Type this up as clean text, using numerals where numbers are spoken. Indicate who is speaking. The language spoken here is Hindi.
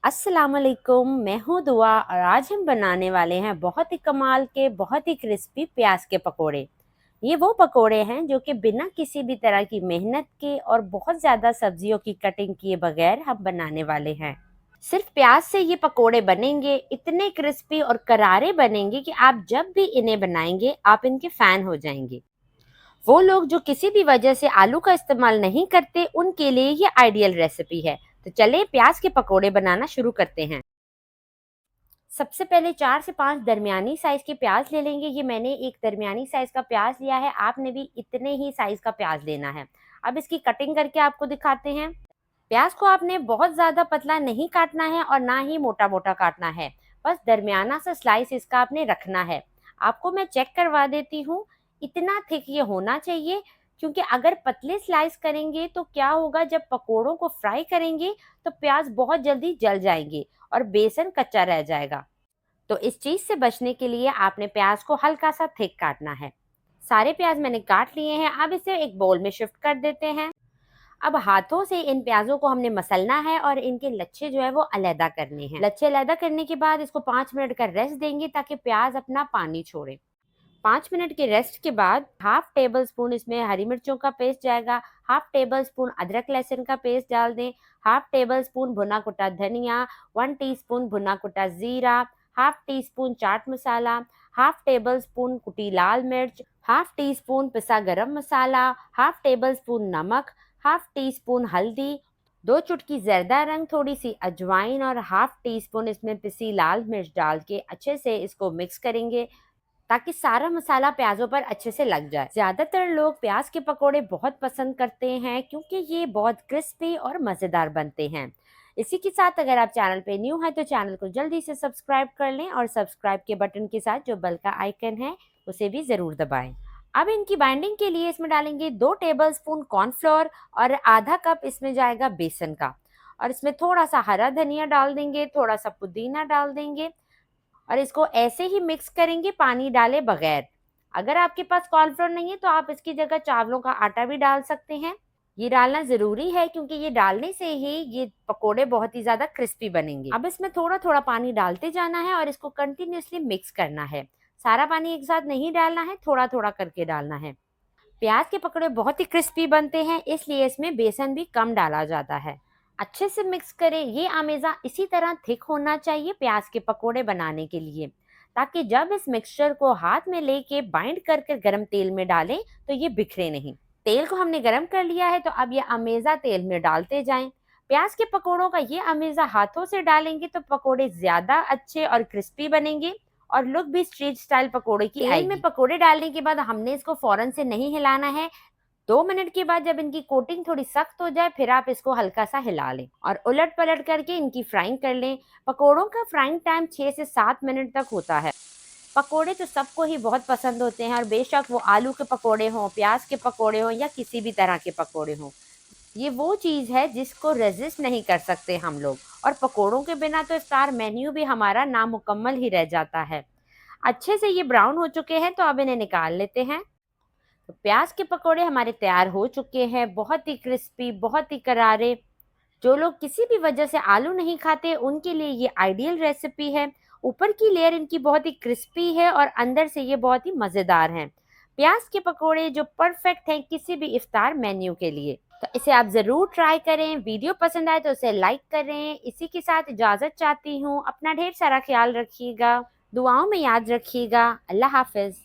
Speaker 1: अस्सलाम वालेकुम, मैं हूँ दुआ और आज हम बनाने वाले हैं बहुत ही कमाल के बहुत ही क्रिस्पी प्याज के पकोड़े। ये वो पकोड़े हैं जो कि बिना किसी भी तरह की मेहनत के और बहुत ज़्यादा सब्जियों की कटिंग किए बगैर हम बनाने वाले हैं। सिर्फ प्याज से ये पकोड़े बनेंगे, इतने क्रिस्पी और करारे बनेंगे कि आप जब भी इन्हें बनाएंगे आप इनके फ़ैन हो जाएंगे। वो लोग जो किसी भी वजह से आलू का इस्तेमाल नहीं करते उनके लिए ये आइडियल रेसिपी है। तो चलिए प्याज के पकोड़े बनाना शुरू करते हैं। सबसे पहले 4 से 5 दरमियानी साइज के प्याज ले लेंगे। ये मैंने एक दरमियानी साइज का प्याज लिया है, आपने भी इतने ही साइज का प्याज लेना है। अब इसकी कटिंग करके आपको दिखाते हैं। प्याज को आपने बहुत ज़्यादा पतला नहीं काटना है और ना ही मोटा मोटा काटना है, बस दरमियाना सा स्लाइस इसका आपने रखना है। आपको मैं चेक करवा देती हूँ, इतना थिक ये होना चाहिए, क्योंकि अगर पतले स्लाइस करेंगे तो क्या होगा, जब पकोड़ों को फ्राई करेंगे तो प्याज बहुत जल्दी जल जाएंगे और बेसन कच्चा रह जाएगा। तो इस चीज़ से बचने के लिए आपने प्याज को हल्का सा थिक काटना है। सारे प्याज मैंने काट लिए हैं, अब इसे एक बाउल में शिफ्ट कर देते हैं। अब हाथों से इन प्याजों को हमने मसलना है और इनके लच्छे जो है वो अलहदा करने हैं। लच्छे अलहदा करने के बाद इसको 5 मिनट का रेस्ट देंगे ताकि प्याज अपना पानी छोड़े। 5 मिनट के रेस्ट के बाद हाफ टेबल स्पून इसमें हरी मिर्चों का पेस्ट जाएगा, हाफ टेबल स्पून अदरक लहसुन का पेस्ट डाल दें, हाफ टेबल स्पून भुना कुटा धनिया, 1 टीस्पून भुना कुटा जीरा, half tea spoon chaat masala, half table spoon कुटी लाल मिर्च, हाफ टी स्पून पिसा गरम मसाला, हाफ टेबल स्पून नमक, हाफ टी स्पून हल्दी, 2 चुटकी जर्दा रंग, थोड़ी सी अजवाइन और हाफ टी स्पून इसमें पिसी लाल मिर्च डाल के अच्छे से इसको मिक्स करेंगे ताकि सारा मसाला प्याजों पर अच्छे से लग जाए। ज्यादातर लोग प्याज के पकोड़े बहुत पसंद करते हैं क्योंकि ये बहुत क्रिस्पी और मजेदार बनते हैं। इसी के साथ अगर आप चैनल पे न्यू हैं तो चैनल को जल्दी से सब्सक्राइब कर लें और सब्सक्राइब के बटन के साथ जो बेल का आइकन है उसे भी जरूर दबाएं। अब इनकी बाइंडिंग के लिए इसमें डालेंगे 2 टेबलस्पून कॉर्नफ्लोर और आधा कप इसमें जाएगा बेसन का, और इसमें थोड़ा सा हरा धनिया डाल देंगे, थोड़ा सा पुदीना डाल देंगे और इसको ऐसे ही मिक्स करेंगे पानी डाले बगैर। अगर आपके पास कॉर्नफ्लोर नहीं है तो आप इसकी जगह चावलों का आटा भी डाल सकते हैं। ये डालना जरूरी है क्योंकि ये डालने से ही ये पकोड़े बहुत ही ज्यादा क्रिस्पी बनेंगे। अब इसमें थोड़ा थोड़ा पानी डालते जाना है और इसको कंटिन्यूअसली मिक्स करना है। सारा पानी एक साथ नहीं डालना है, थोड़ा थोड़ा करके डालना है। प्याज के पकौड़े बहुत ही क्रिस्पी बनते हैं, इसलिए इसमें बेसन भी कम डाला जाता है। अच्छे से मिक्स करें। ये आमेजा इसी तरह थिक होना चाहिए प्याज के पकोड़े बनाने के लिए, ताकि जब इस मिक्सचर को हाथ में लेके बाइंड करके गरम तेल में डालें तो ये बिखरे नहीं। तेल को हमने गरम कर लिया है, तो अब ये अमेजा तेल में डालते जाएं। प्याज के पकोड़ों का ये अमेजा हाथों से डालेंगे तो पकोड़े ज्यादा अच्छे और क्रिस्पी बनेंगे और लुक भी स्ट्रीट स्टाइल पकोड़े की आएगी। तेल में पकोड़े डालने के बाद हमने इसको फौरन से नहीं हिलाना है। 2 मिनट के बाद जब इनकी कोटिंग थोड़ी सख्त हो जाए फिर आप इसको हल्का सा हिला लें और उलट पलट करके इनकी फ्राइंग कर लें। पकोड़ों का फ्राइंग टाइम 6 से 7 मिनट तक होता है। पकोड़े तो सबको ही बहुत पसंद होते हैं, और बेशक वो आलू के पकोड़े हों, प्याज के पकोड़े हों या किसी भी तरह के पकोड़े हों, ये वो चीज़ है जिसको रेजिस्ट नहीं कर सकते हम लोग। और पकोड़ों के बिना तो इफ्तार मेन्यू भी हमारा नामुकम्मल ही रह जाता है। अच्छे से ये ब्राउन हो चुके हैं, तो अब इन्हें निकाल लेते हैं। तो प्याज के पकोड़े हमारे तैयार हो चुके हैं, बहुत ही क्रिस्पी, बहुत ही करारे। जो लोग किसी भी वजह से आलू नहीं खाते उनके लिए ये आइडियल रेसिपी है। ऊपर की लेयर इनकी बहुत ही क्रिस्पी है और अंदर से ये बहुत ही मज़ेदार हैं। प्याज के पकोड़े जो परफेक्ट हैं किसी भी इफ्तार मेन्यू के लिए। तो इसे आप ज़रूर ट्राई करें। वीडियो पसंद आए तो उसे लाइक करें। इसी के साथ इजाज़त चाहती हूँ। अपना ढेर सारा ख्याल रखिएगा, दुआओं में याद रखिएगा। अल्लाह हाफिज़।